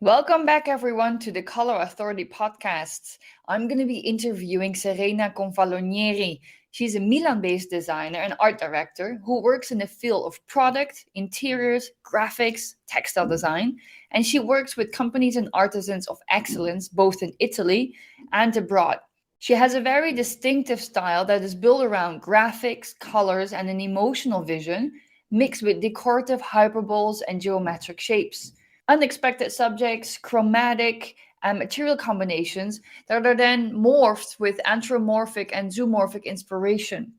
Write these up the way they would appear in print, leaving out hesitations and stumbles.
Welcome back, everyone, to the Color Authority podcast. I'm going to be interviewing Serena Confalonieri. She's a Milan-based designer and art director who works in the field of product, interiors, graphics, textile design, and she works with companies and artisans of excellence both in Italy and abroad. She has a very distinctive style that is built around graphics, colors, and an emotional vision, mixed with decorative hyperboles and geometric shapes. Unexpected subjects, chromatic, and material combinations that are then morphed with anthropomorphic and zoomorphic inspiration.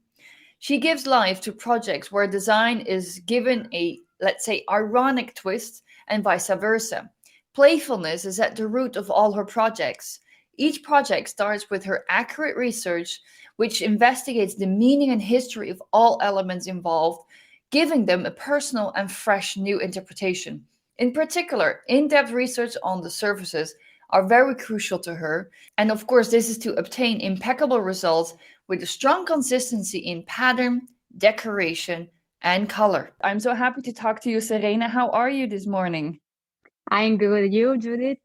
She gives life to projects where design is given a, let's say, ironic twist and vice versa. Playfulness is at the root of all her projects. Each project starts with her accurate research, which investigates the meaning and history of all elements involved, giving them a personal and fresh new interpretation. In particular, in-depth research on the surfaces are very crucial to her. And of course, this is to obtain impeccable results with a strong consistency in pattern, decoration, and color. I'm so happy to talk to you, Serena. How are you this morning? I'm good. You, Judith?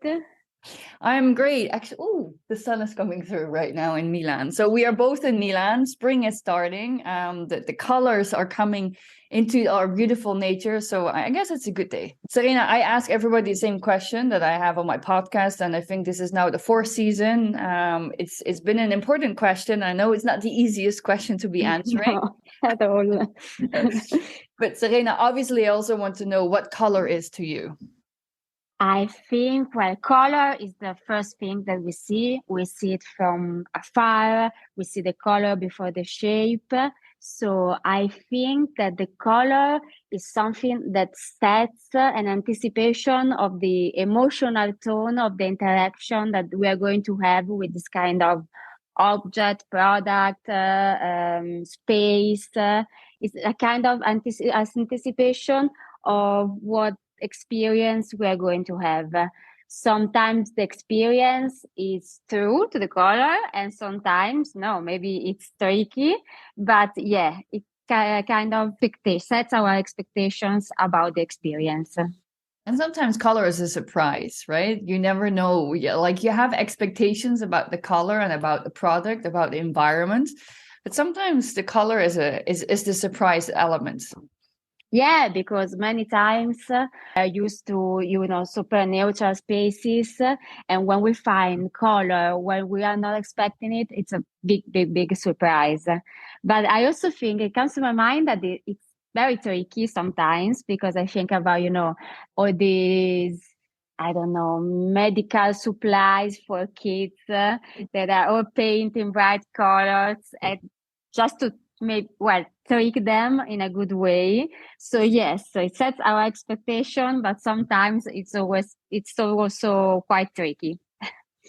I'm great. Actually, the sun is coming through right now in Milan. So we are both in Milan. Spring is starting. The colors are coming into our beautiful nature. So I guess it's a good day. Serena, I ask everybody the same question that I have on my podcast, and I think this is now the fourth season. It's been an important question. I know it's not the easiest question to be answering. No, at all. But Serena, obviously, I also want to know what color is to you. I think, well, color is the first thing that we see. We see it from afar. We see the color before the shape. So I think that the color is something that sets an anticipation of the emotional tone of the interaction that we are going to have with this kind of object, product, space. It's a kind of anticipation of what experience we are going to have. Sometimes the experience is true to the color, and sometimes no, maybe it's tricky, but yeah, it kind of sets our expectations about the experience. And sometimes color is a surprise, right? You never know. Like you have expectations about the color and about the product, about the environment, but sometimes the color is the surprise element. Yeah, because many times I used to, super neutral spaces. And when we find color, when we are not expecting it, it's a big surprise. But I also think it comes to my mind that it's very tricky sometimes, because I think about, all these, I don't know, medical supplies for kids that are all painted in bright colors, and just to trick them in a good way. So yes, so it sets our expectation, but sometimes it's also quite tricky.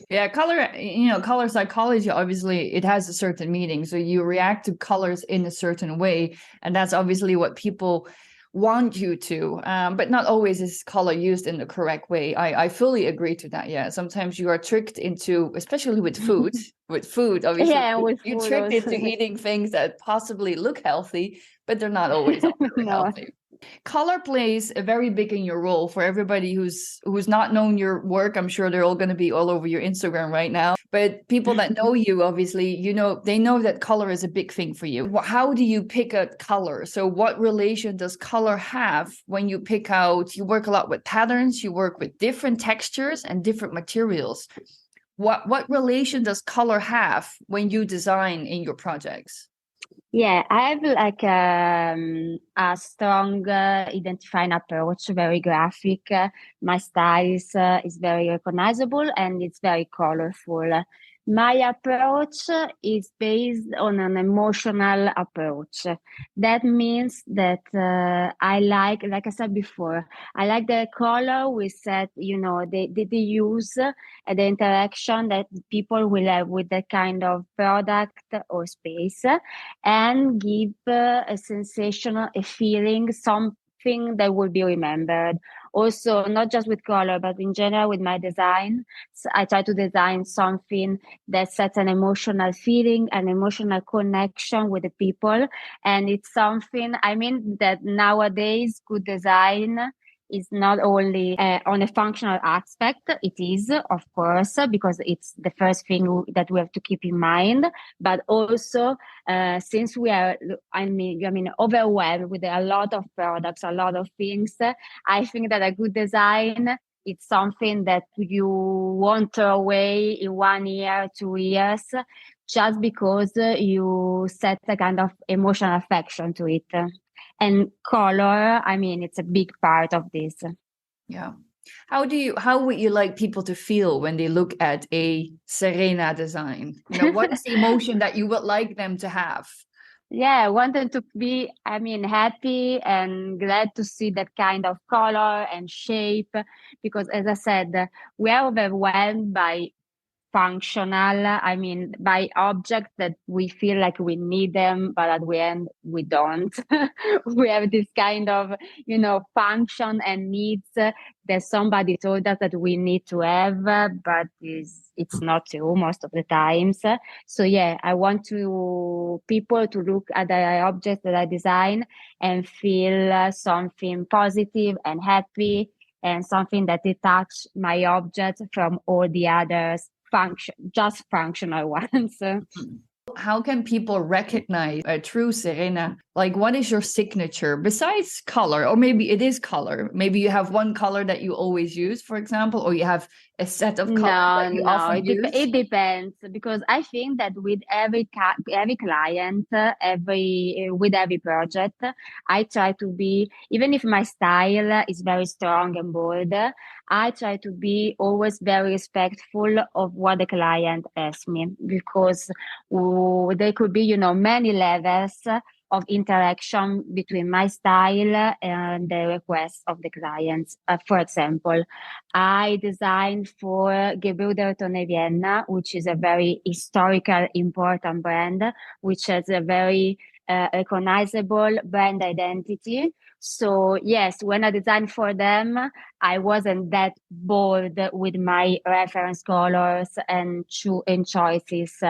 Yeah, color psychology, obviously it has a certain meaning. So you react to colors in a certain way, and that's obviously what people want you to, but not always is color used in the correct way. I fully agree to that. Yeah, sometimes you are tricked into, especially with food. With food, obviously, you're tricked into eating things that possibly look healthy, but they're not always really healthy. Color plays a very big in your role. For everybody who's not known your work, I'm sure they're all going to be all over your Instagram right now. But people that know you, obviously, they know that color is a big thing for you. How do you pick a color? So what relation does color have when you pick out? You work a lot with patterns, you work with different textures and different materials. What relation does color have when you design in your projects? Yeah, I have like a strong identifying approach, very graphic. My style is very recognizable and it's very colorful. My approach is based on an emotional approach. That means that I like I said before, I like the color we set, the use the interaction that people will have with that kind of product or space, and give a sensation, a feeling, something that will be remembered. Also, not just with color, but in general with my design. So I try to design something that sets an emotional feeling, an emotional connection with the people. And it's something, I mean, that nowadays good design is not only on a functional aspect. It is, of course, because it's the first thing that we have to keep in mind, but also since we are, I mean, overwhelmed with a lot of products, a lot of things, I think that a good design, it's something that you won't throw away in 1 year, 2 years, just because you set a kind of emotional affection to it. And color, I mean, it's a big part of this. Yeah. How would you like people to feel when they look at a Serena design? What is the emotion that you would like them to have? Yeah, I want them to be, I mean, happy and glad to see that kind of color and shape, because as I said, we are overwhelmed by functional, I mean, by objects that we feel like we need them, but at the end we don't. We have this kind of, function and needs that somebody told us that we need to have, but it's not true most of the times. So yeah, I want people to look at the objects that I design and feel something positive and happy, and something that detach my object from all the others just functional ones. How can people recognize a true Serena? Like, what is your signature besides color? Or maybe it is color. Maybe you have one color that you always use, for example, or you have a set of colors that you often use. It depends, because I think that with every client, with every project, I try to be, even if my style is very strong and bold, I try to be always very respectful of what the client asks me, because there could be, many levels of interaction between my style and the requests of the clients. For example, I designed for Gebrüder Vienna, which is a very historical, important brand, which has a very recognizable brand identity. So yes, when I designed for them, I wasn't that bold with my reference colors and choices.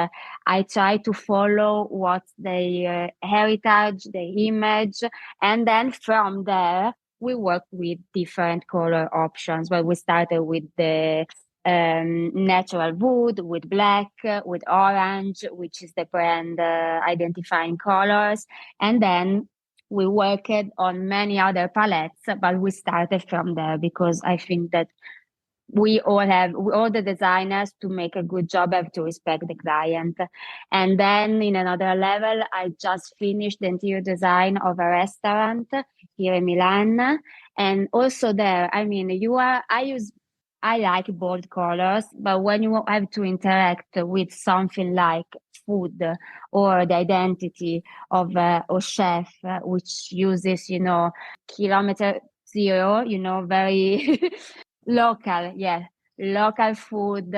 I try to follow what's their heritage, their image, and then from there we work with different color options. But we started with the natural wood, with black, with orange, which is the brand identifying colors, and then we worked on many other palettes, but we started from there because I think that all the designers, to make a good job, have to respect the client. And then in another level, I just finished the interior design of a restaurant here in Milan. And also there, I mean, I like bold colors, but when you have to interact with something like food or the identity of a chef, which uses, kilometer zero, very local food.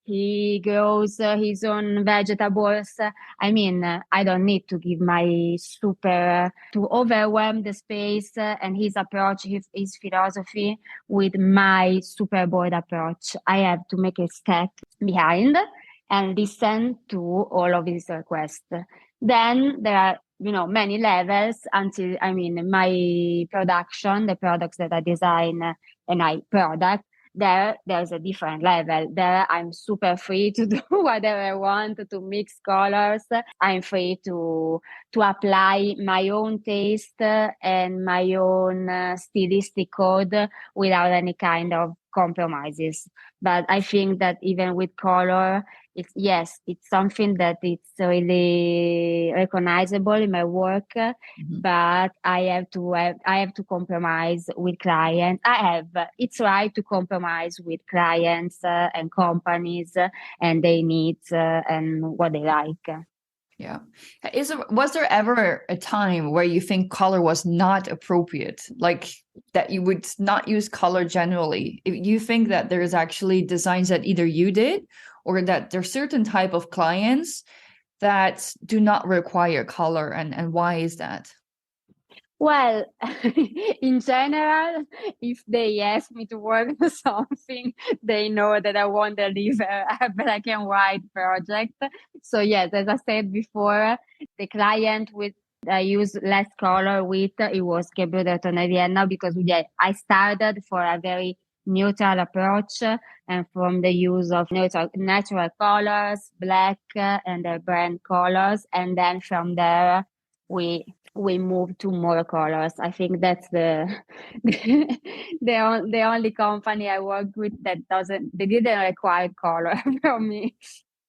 He grows his own vegetables. I mean, I don't need to give my to overwhelm the space and his approach, his philosophy with my super board approach. I have to make a step behind and listen to all of his requests. Then there are, many levels until, my production, the products that I design and I product, there's a different level. There I'm super free to do whatever I want, to mix colors. I'm free to apply my own taste and my own stylistic code without any kind of compromises. But I think that even with color, it's something that it's really recognizable in my work. Mm-hmm. But I have to compromise with clients. It's right to compromise with clients and companies and their needs and what they like. Yeah. Was there ever a time where you think color was not appropriate? Like that you would not use color generally? If you think that there is actually designs that either you did or that there's certain type of clients that do not require color, and why is that? Well, in general, if they ask me to work on something, they know that I won't deliver a black and white project. So yes, as I said before, the client with I use less color with, it was Vienna, because I started for a very neutral approach, and from the use of natural colors, black and the brand colors, and then from there we move to more colors. I think that's the only company I work with that they didn't require color from me.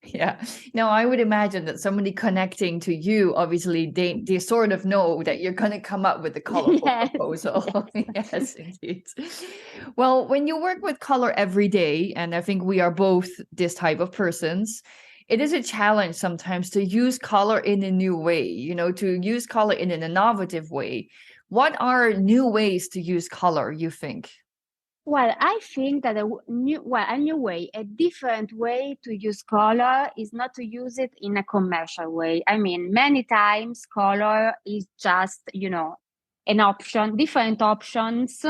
Yeah. Now, I would imagine that somebody connecting to you, obviously, they sort of know that you're going to come up with a colorful proposal. Yes, indeed. Well, when you work with color every day, and I think we are both this type of persons, it is a challenge sometimes to use color in a new way, to use color in an innovative way. What are new ways to use color, you think? Well, I think that a new way, a different way to use color is not to use it in a commercial way. I mean, many times color is just, an option, different options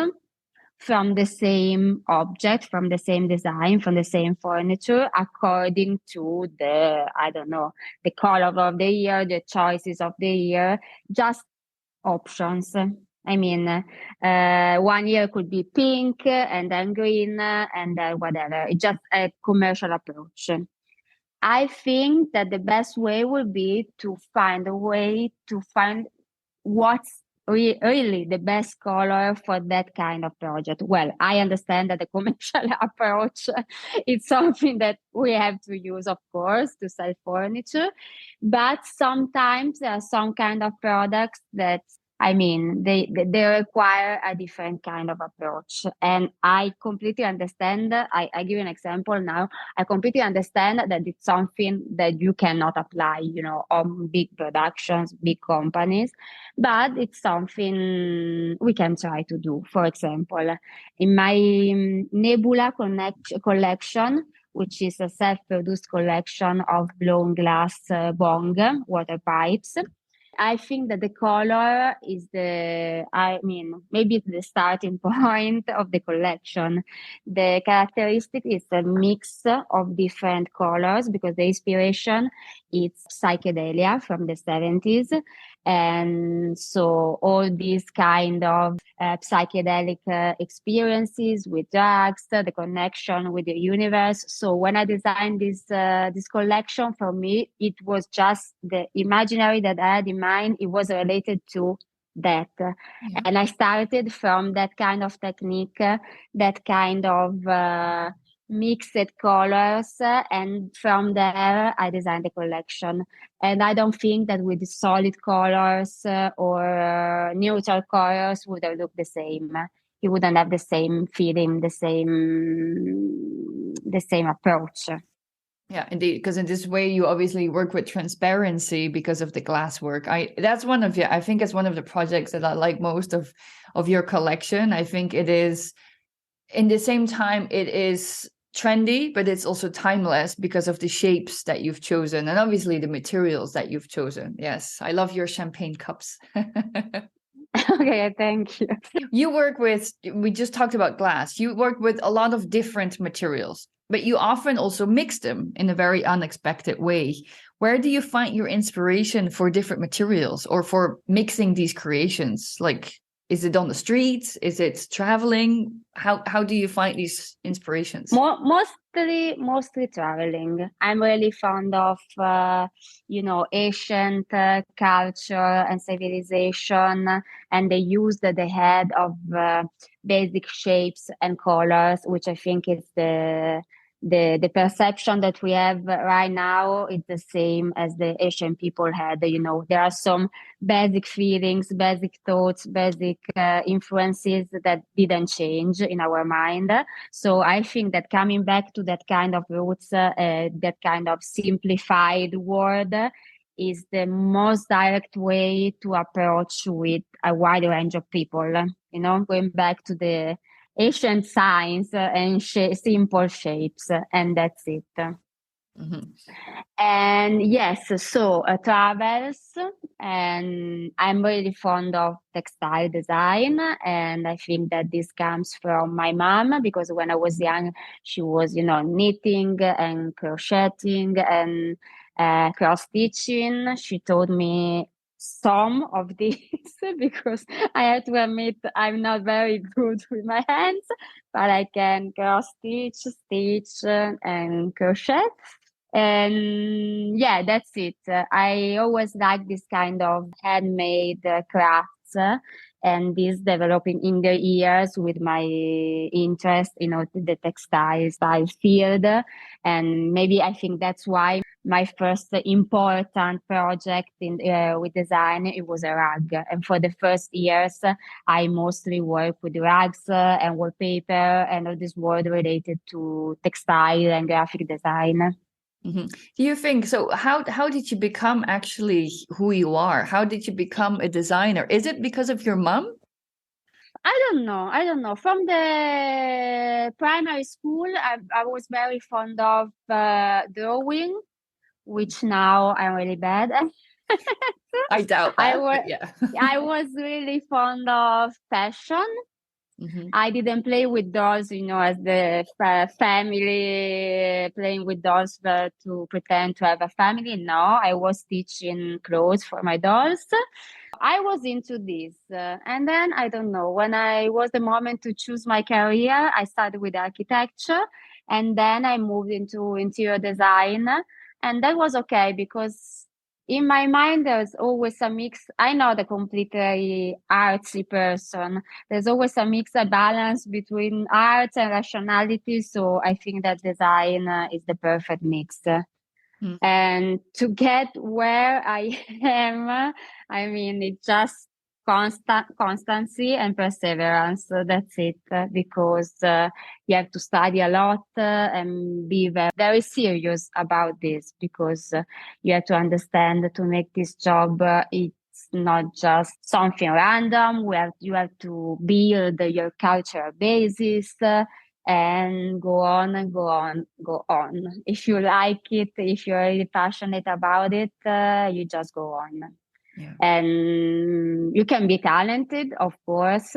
from the same object, from the same design, from the same furniture, according to the color of the year, the choices of the year, just options. I mean, 1 year could be pink and then green and then whatever. It's just a commercial approach. I think that the best way would be to find a way to find what's really the best color for that kind of project. Well, I understand that the commercial approach is something that we have to use, of course, to sell furniture, but sometimes there are some kind of products that they require a different kind of approach. And I completely understand. I give an example now. I completely understand that it's something that you cannot apply, on big productions, big companies, but it's something we can try to do. For example, in my Nebula collection, which is a self-produced collection of blown glass bong water pipes, I think that the color is maybe it's the starting point of the collection. The characteristic is a mix of different colors because the inspiration is psychedelia from the 70s. And so all these kind of psychedelic experiences with drugs, the connection with the universe. So when I designed this collection, for me, it was just the imaginary that I had in mind. It was related to that. Yeah. And I started from that kind of technique, that kind of mixed colors, and from there I designed the collection. And I don't think that with solid colors or neutral colors would have looked the same. You wouldn't have the same feeling, the same approach. Yeah, indeed. Because in this way, you obviously work with transparency because of the glass work. I think it's one of the projects that I like most of your collection. I think it is, in the same time, it is trendy, but it's also timeless because of the shapes that you've chosen and obviously the materials that you've chosen. Yes, I love your champagne cups. Okay, thank you. We just talked about glass. You work with a lot of different materials, but you often also mix them in a very unexpected way. Where do you find your inspiration for different materials or for mixing these creations? Like, is it on the streets? Is it traveling? How do you find these inspirations? Mostly traveling. I'm really fond of, ancient culture and civilization, and the use that they had of basic shapes and colors, which I think is the perception that we have right now is the same as the Asian people had. There are some basic feelings, basic thoughts, basic influences that didn't change in our mind. So I think that coming back to that kind of roots, that kind of simplified word, is the most direct way to approach with a wide range of people. Going back to the ancient signs and simple shapes, and that's it. Mhm. And yes, so travels, and I'm really fond of textile design. And I think that this comes from my mom, because when I was young, she was, knitting and crocheting and cross stitching. She taught me some of these because I have to admit I'm not very good with my hands, but I can cross stitch, and crochet. And yeah, that's it. I always like this kind of handmade crafts, and this developing in the years with my interest, the textile style field. And maybe I think that's why my first important project with design, it was a rug. And for the first years, I mostly work with rugs and wallpaper and all this world related to textile and graphic design. Mhm. Do you think so? How did you become actually who you are? How did you become a designer? Is it because of your mom? I don't know. From the primary school, I was very fond of drawing, which now I'm really bad at. I doubt I that, but was yeah. I was really fond of fashion. Mhm. I didn't play with dolls, as the family playing with dolls to pretend to have a family. No, I was stitching clothes for my dolls. I was into this. And then I don't know, when I was the moment to choose my career, I started with architecture, and then I moved into interior design. And that was okay because in my mind, there's always a mix. I'm not a completely artsy person. There's always a mix, a balance between art and rationality. So I think that design is the perfect mix. Mm. And to get where I am, I mean, it's just constancy and perseverance. So that's it, because you have to study a lot and be very, very serious about this, because you have to understand that to make this job, it's not just something random. You have to build your cultural basis. And go on and go on, go on. If you like it, if you're really passionate about it, you just go on. Yeah. And you can be talented, of course,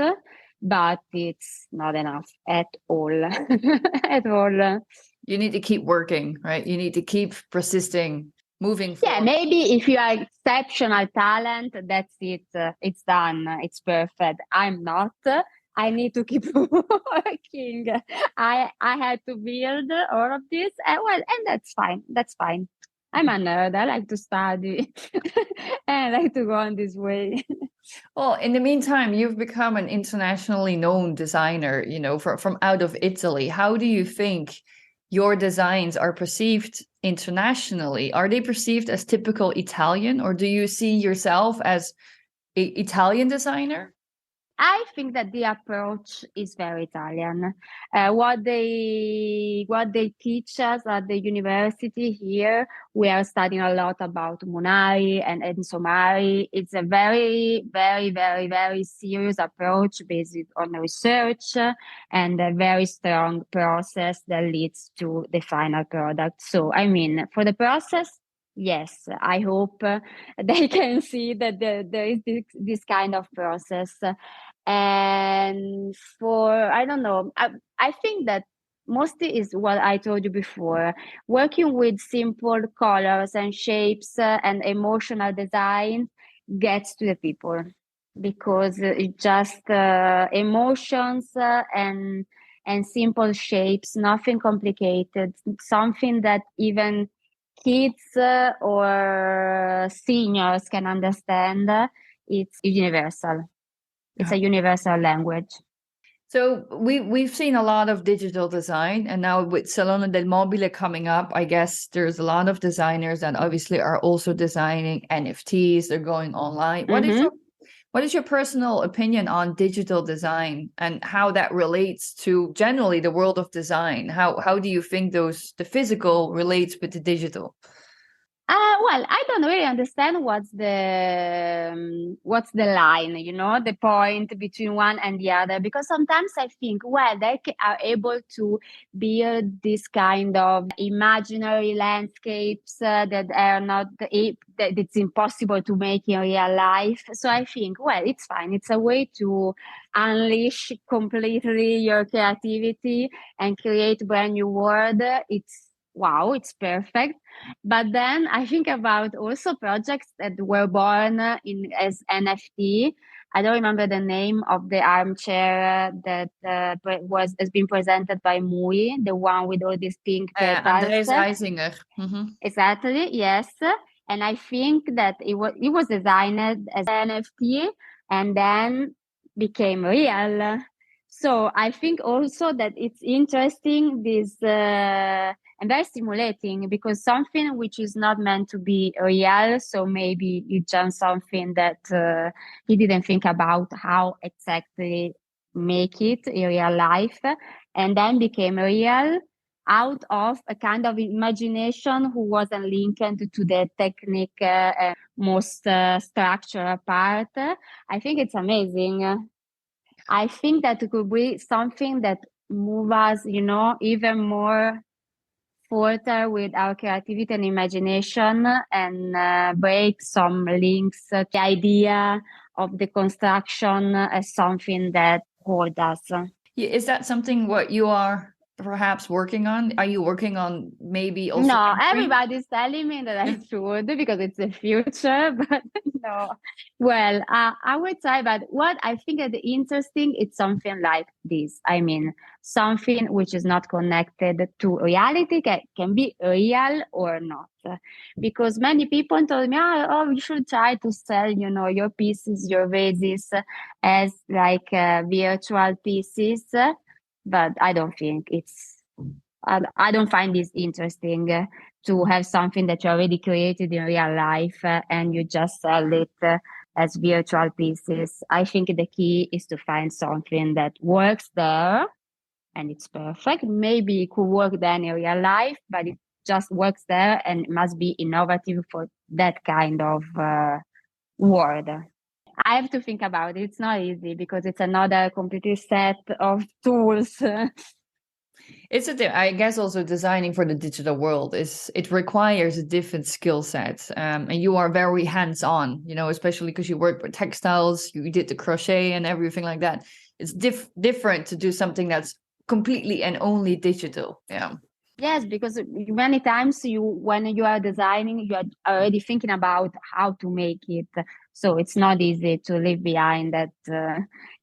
but it's not enough at all. At all. You need to keep working, right? You need to keep persisting, moving Yeah, forward. maybe if you are exceptional talent, that's it. It's done. It's perfect. I'm not. I need to keep working. I had to build all of this, and that's fine. That's fine. I'm a nerd. I like to study, and I like to go on this way. Well, in the meantime, you've become an internationally known designer, from out of Italy. How do you think your designs are perceived internationally? Are they perceived as typical Italian, or do you see yourself as an Italian designer? I think that the approach is very Italian. What they teach us at the university here, we are studying a lot about Munari and Enzo Mari. It's a very, very, very, very serious approach based on research and a very strong process that leads to the final product. So, I mean, for the process, yes, I hope they can see that there is this kind of process. And for, I don't know, I think that mostly is what I told you before, working with simple colors and shapes and emotional design gets to the people, because it just emotions and simple shapes, nothing complicated, something that even kids or seniors can understand. It's universal. It's a universal language. So we've seen a lot of digital design, and now with Salone del Mobile coming up, I guess there's a lot of designers that obviously are also designing NFTs. They're going online. Mm-hmm. What is your personal opinion on digital design and how that relates to generally the world of design? How do you think the physical relates with the what's the line, the point between one and the other. Because sometimes I think, well, they are able to build this kind of imaginary landscapes that are not, that it's impossible to make in real life. So I think, well, it's fine. It's a way to unleash completely your creativity and create brand new world. It's perfect. But then I think about also projects that were born as NFT. I don't remember the name of the armchair that has been presented by Mui, the one with all these pink petals. Andreas Reisinger. Mm-hmm. Exactly, yes. And I think that it was designed as NFT and then became real. So I think also that it's interesting, this and very stimulating, because something which is not meant to be real, so maybe it's just something that he didn't think about how exactly make it in real life, and then became real out of a kind of imagination who wasn't linked to the technique and most structural part. I think it's amazing. I think that it could be something that move us, even more further with our creativity and imagination, and break some links to the idea of the construction as something that holds us. Yeah, is that something what you are perhaps working on? Are you working on maybe also? No, everybody's telling me that I should because it's the future, but no. Well, I would say, but what I think is interesting, it's something like this. I mean, something which is not connected to reality, can be real or not. Because many people told me, oh, you should try to sell, your pieces, your vases as like virtual pieces. But I don't think I don't find this interesting to have something that you already created in real life and you just sell it as virtual pieces. I think the key is to find something that works there and it's perfect. Maybe it could work then in real life, but it just works there and it must be innovative for that kind of world. I have to think about it. It's not easy because it's another completely set of tools. I guess also designing for the digital world it requires a different skill set, and you are very hands-on, especially because you work with textiles, you did the crochet and everything like that. It's different to do something that's completely and only digital. Yeah. Yes, because many times when you are designing, you are already thinking about how to make it. So it's not easy to leave behind that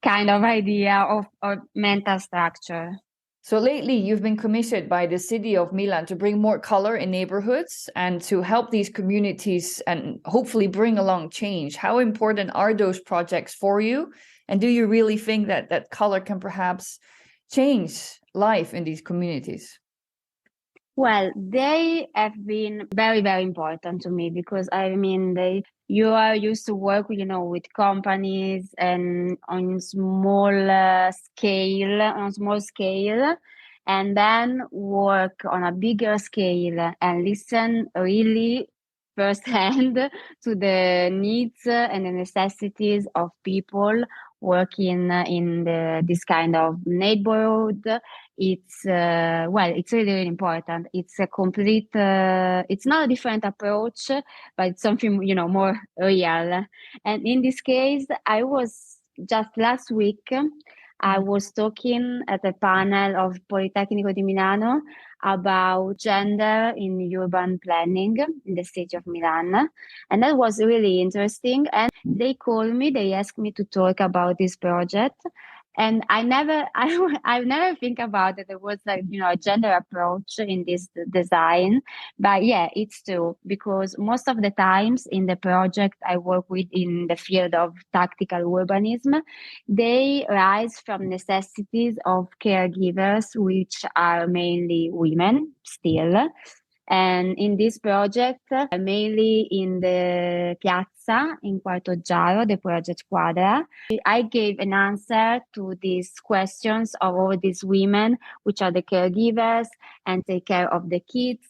kind of idea of or mental structure. So lately, you've been commissioned by the city of Milan to bring more color in neighborhoods and to help these communities and hopefully bring along change. How important are those projects for you? And do you really think that color can perhaps change life in these communities? Well, they have been very, very important to me because you are used to work, with companies and on small scale, and then work on a bigger scale and listen really firsthand to the needs and the necessities of people working in this kind of neighborhood. It's it's really, really important. It's a complete it's not a different approach, but it's something more real. And in this case, I was just last week I was talking at a panel of Politecnico di Milano about gender in urban planning in the city of Milan. And that was really interesting. And they asked me to talk about this project. And I never think about it. There was a gender approach in this design, but yeah, it's true because most of the times in the project I work with in the field of tactical urbanism, they rise from necessities of caregivers, which are mainly women still. And in this project, mainly in the piazza in Quarto Giaro, the project Quadra, I gave an answer to these questions of all these women, which are the caregivers and take care of the kids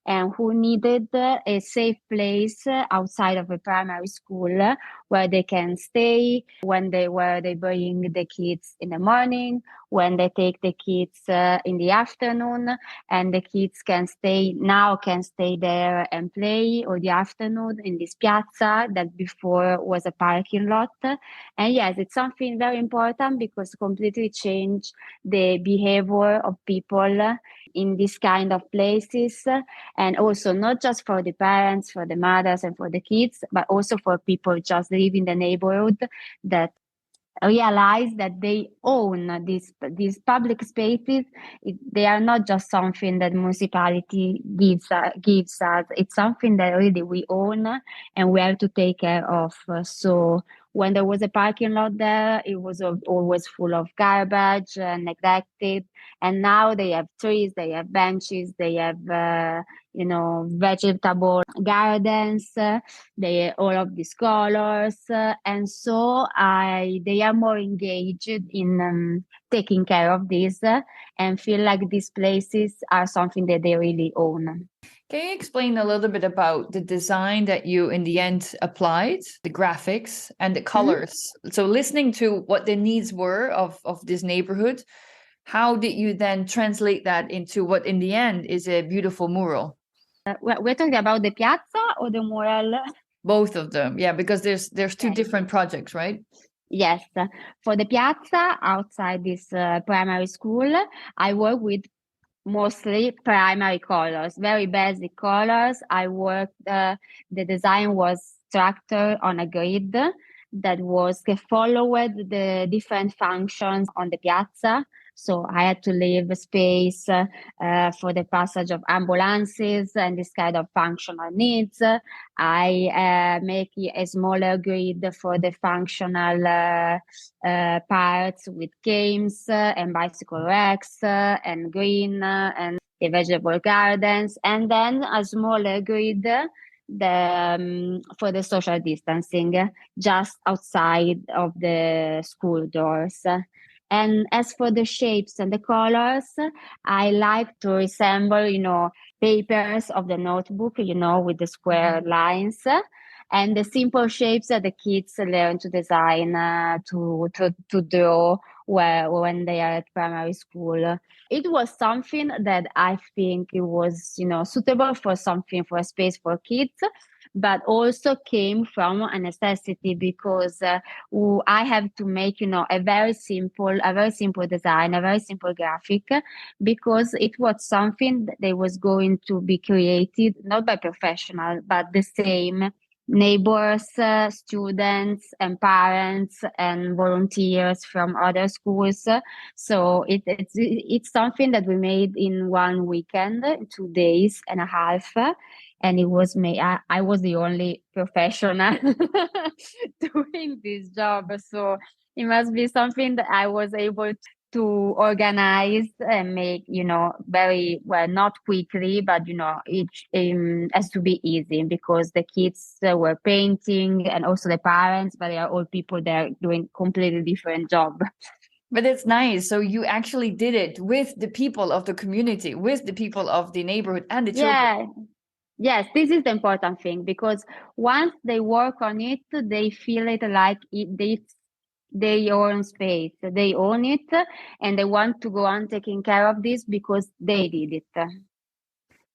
and who needed a safe place outside of a primary school where they can stay where they bring the kids in the morning, when they take the kids in the afternoon, and the kids can stay there and play all the afternoon in this piazza that before was a parking lot. And yes, it's something very important because completely changed the behavior of people in this kind of places, and also not just for the parents, for the mothers and for the kids, but also for people just living in the neighborhood that realize that they own these public spaces. They are not just something that municipality gives us. It's something that really we own and we have to take care of. So when there was a parking lot there, it was always full of garbage and neglected. And now they have trees, they have benches, they have vegetable gardens. They all of these colors, and so they are more engaged in taking care of this and feel like these places are something that they really own. Can you explain a little bit about the design that you in the end applied, the graphics and the colors? Mm-hmm. So listening to what the needs were of this neighborhood, how did you then translate that into what in the end is a beautiful mural? We're talking about the piazza or the mural? Both of them, yeah, because there's two different projects, right? Yes. For the piazza outside this primary school, I work with mostly primary colors, very basic colors. The design was structured on a grid that followed the different functions on the piazza. So I had to leave space for the passage of ambulances and this kind of functional needs. I make a smaller grid for the functional parts with games and bicycle racks and green and the vegetable gardens, and then a smaller grid for the social distancing just outside of the school doors. And as for the shapes and the colors, I like to resemble, papers of the notebook, with the square lines. And the simple shapes that the kids learn to design, to draw when they are at primary school. It was something that I think it was, suitable for a space for kids, but also came from a necessity because I have to make, a very simple design, a very simple graphic, because it was something that was going to be created not by professional, but the same neighbors, students and parents and volunteers from other schools. So it's something that we made in one weekend, 2 days and a half. And it was me. I was the only professional doing this job. So it must be something that I was able to organize and make, very well, not quickly, but, it has to be easy because the kids were painting and also the parents, but they are all people that are doing completely different job. But it's nice. So you actually did it with the people of the community, with the people of the neighborhood and the children. Yeah. Yes, this is the important thing because once they work on it, they feel it like it's their own space. They own it and they want to go on taking care of this because they did it.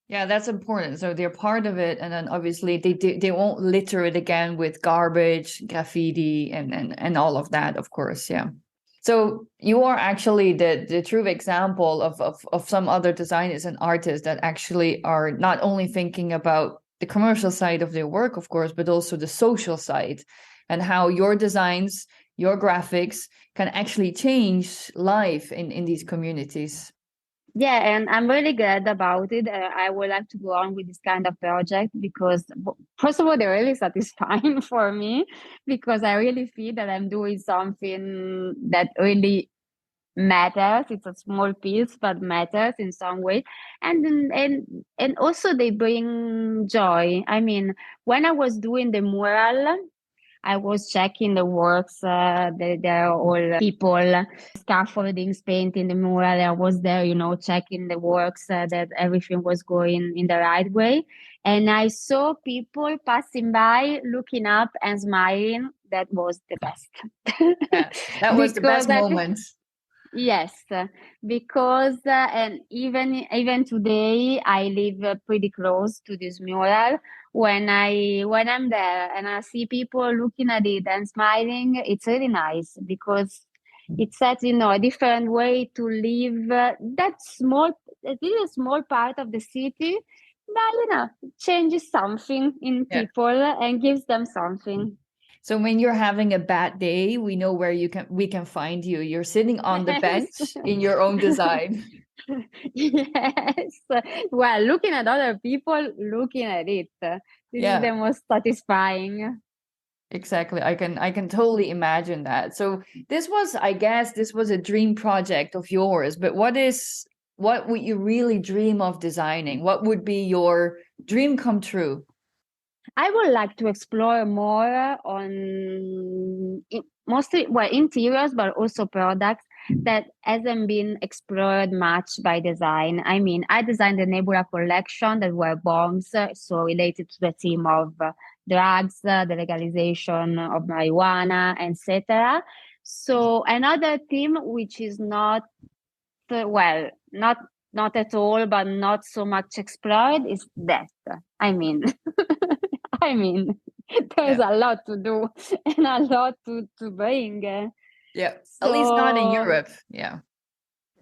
Yeah, that's important. So they're part of it, and then obviously they won't litter it again with garbage, graffiti, and all of that, of course. Yeah. So you are actually the true example of some other designers and artists that actually are not only thinking about the commercial side of their work, of course, but also the social side and how your designs, your graphics can actually change life in these communities. Yeah, and I'm really glad about it. I would like to go on with this kind of project because, first of all, they're really satisfying for me because I really feel that I'm doing something that really matters. It's a small piece, but matters in some way. And also they bring joy. I mean, when I was doing the mural, I was checking the works. There are all people, scaffoldings, painting the mural. I was there, checking the works, that everything was going in the right way. And I saw people passing by, looking up and smiling. That was the best. Yeah, that was the best moment. Yes, because and even today I live pretty close to this mural. When I'm there and I see people looking at it and smiling, it's really nice because it sets a different way to live. It is a small part of the city that changes something in people and gives them something. So when you're having a bad day, we know where we can find you. You're sitting on the bench in your own design. Yes. Well, looking at other people, looking at it. This is the most satisfying. Exactly. I can totally imagine that. So I guess this was a dream project of yours, but what would you really dream of designing? What would be your dream come true? I would like to explore more on mostly interiors, but also products that hasn't been explored much by design. I mean, I designed the Nebula collection that were bombs, so related to the theme of drugs, the legalization of marijuana, etc. So another theme which is not not at all, but not so much explored is death. I mean, there's a lot to do and a lot to bring. Yeah, at least not in Europe. Yeah.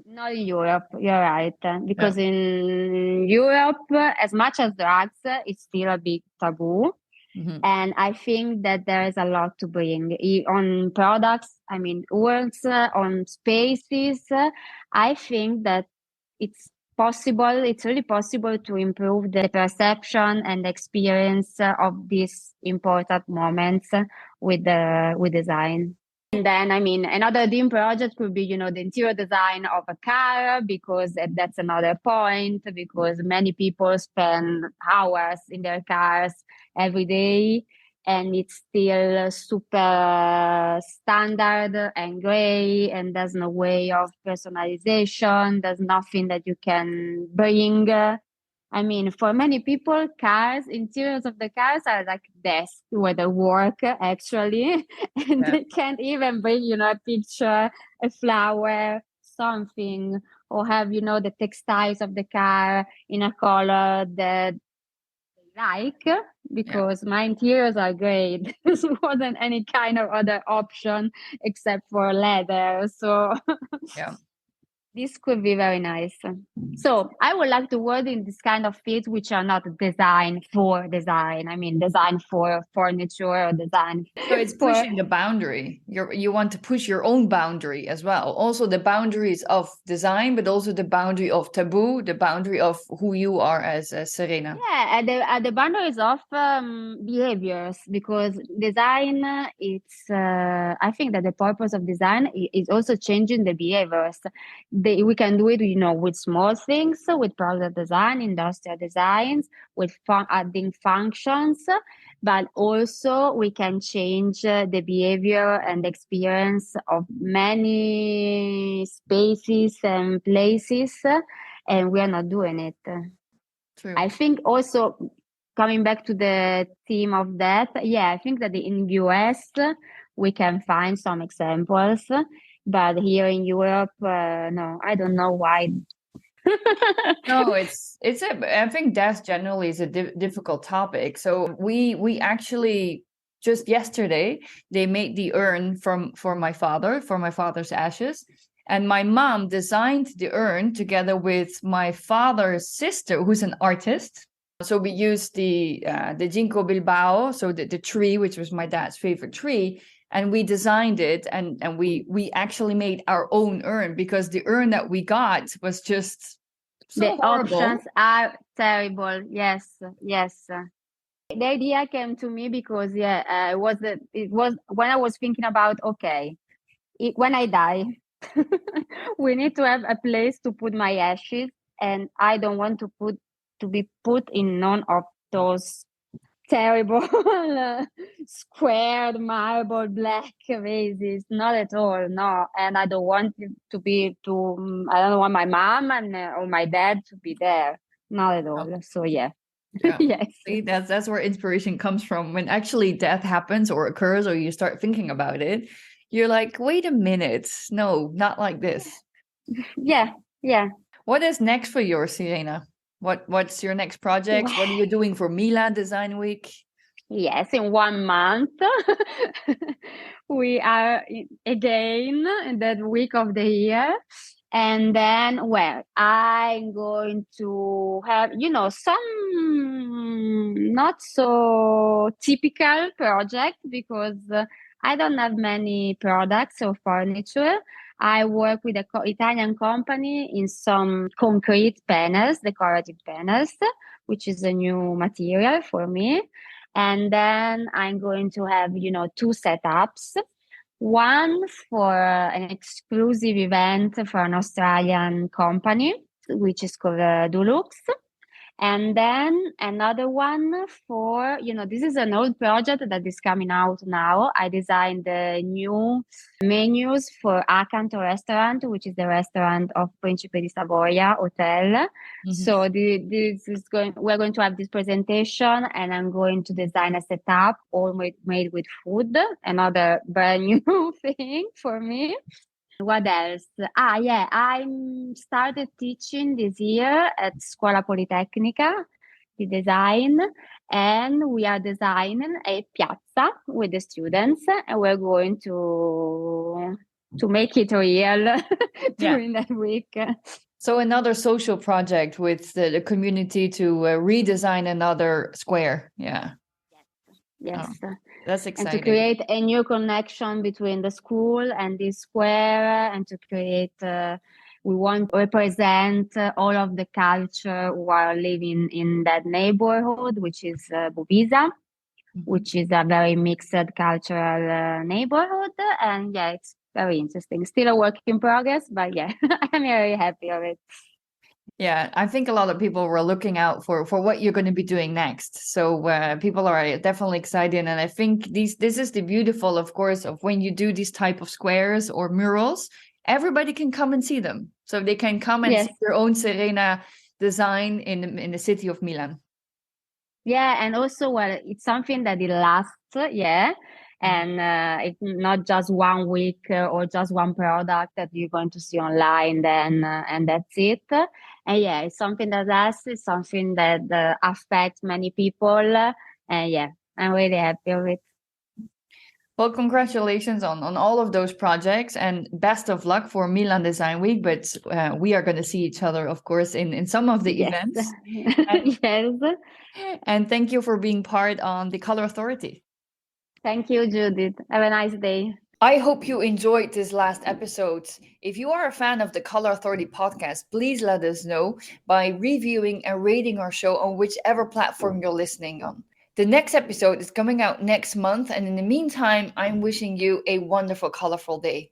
Not in Europe, you're right. Because in Europe, as much as drugs, it's still a big taboo. Mm-hmm. And I think that there is a lot to bring on products. I mean, works, on spaces. I think that it's possible. It's really possible to improve the perception and experience of these important moments with design. And then, I mean, another dream project could be, the interior design of a car, because that's another point, because many people spend hours in their cars every day, and it's still super standard and gray, and there's no way of personalization. There's nothing that you can bring. I mean, for many people, interiors of the cars are like desks where they work actually, and they can't even bring, a picture, a flower, something, or have, the textiles of the car in a color that they like, because my interiors are great. There wasn't any kind of other option except for leather. So this could be very nice. So I would like to work in this kind of fields which are not designed for design. I mean, design for furniture or design. So it's pushing the boundary. You want to push your own boundary as well. Also the boundaries of design, but also the boundary of taboo, the boundary of who you are as Serena. Yeah, at the boundaries of behaviors, because design, I think that the purpose of design is also changing the behaviors. We can do it, with small things, with product design, industrial designs, with adding functions, but also we can change the behavior and experience of many spaces and places, and we are not doing it. True. I think also, coming back to the theme of that, I think that in the US we can find some examples, but here in Europe, no, I don't know why. No, I think death generally is a difficult topic. So we actually just yesterday they made the urn for my father's ashes, and my mom designed the urn together with my father's sister, who's an artist. So we used the ginkgo bilbao, so the tree, which was my dad's favorite tree, and we designed it, and we actually made our own urn, because the urn that we got was just so the horrible. Options are terrible. Yes. The idea came to me because it was when I was thinking about, okay, when I die, we need to have a place to put my ashes, and I don't want to be put in none of those terrible squared marble black vases, not at all, no. And I don't want it I don't want my mom or my dad to be there, not at all. So yeah. Yes. See, that's where inspiration comes from. When actually death happens or occurs, or you start thinking about it, you're like, wait a minute, no, not like this. Yeah. What is next for your Serena? What's your next project? What are you doing for Milan Design Week? Yes, in 1 month we are again in that week of the year. And then, well, I'm going to have, some not so typical project because I don't have many products or furniture. I work with an Italian company in some concrete panels, decorative panels, which is a new material for me. And then I'm going to have, 2 setups. One for an exclusive event for an Australian company, which is called Dulux. And then another one for, this is an old project that is coming out now. I designed the new menus for Acanto restaurant, which is the restaurant of Principe di Savoia Hotel. Mm-hmm. So we're going to have this presentation, and I'm going to design a setup all made with food, another brand new thing for me. What else? I started teaching this year at Scuola Politecnica, the design, and we are designing a piazza with the students, and we're going to make it real during that week. So another social project with the community to redesign another square. Yeah. Yes. Oh, that's exciting. And to create a new connection between the school and the square, and to create, we want to represent all of the culture who are living in that neighborhood, which is Buvisa, which is a very mixed cultural neighborhood. And yeah, it's very interesting. Still a work in progress, but yeah, I'm very happy of it. Yeah, I think a lot of people were looking out for what you're going to be doing next. So people are definitely excited. And I think this is the beautiful, of course, of when you do these type of squares or murals, everybody can come and see them. So they can come and see your own Serena design in the city of Milan. Yeah, and also, well, it's something that it lasts, and it's not just 1 week or just one product that you're going to see online, then and that's it. And yeah, it's something that lasts. It's something that affects many people, and yeah, I'm really happy with it. Well, congratulations on all of those projects, and best of luck for Milan Design Week. But we are going to see each other, of course, in some of the events. Yes. And thank you for being part on the Color Authority. Thank you, Judith. Have a nice day. I hope you enjoyed this last episode. If you are a fan of the Color Authority podcast, please let us know by reviewing and rating our show on whichever platform you're listening on. The next episode is coming out next month, and in the meantime, I'm wishing you a wonderful, colorful day.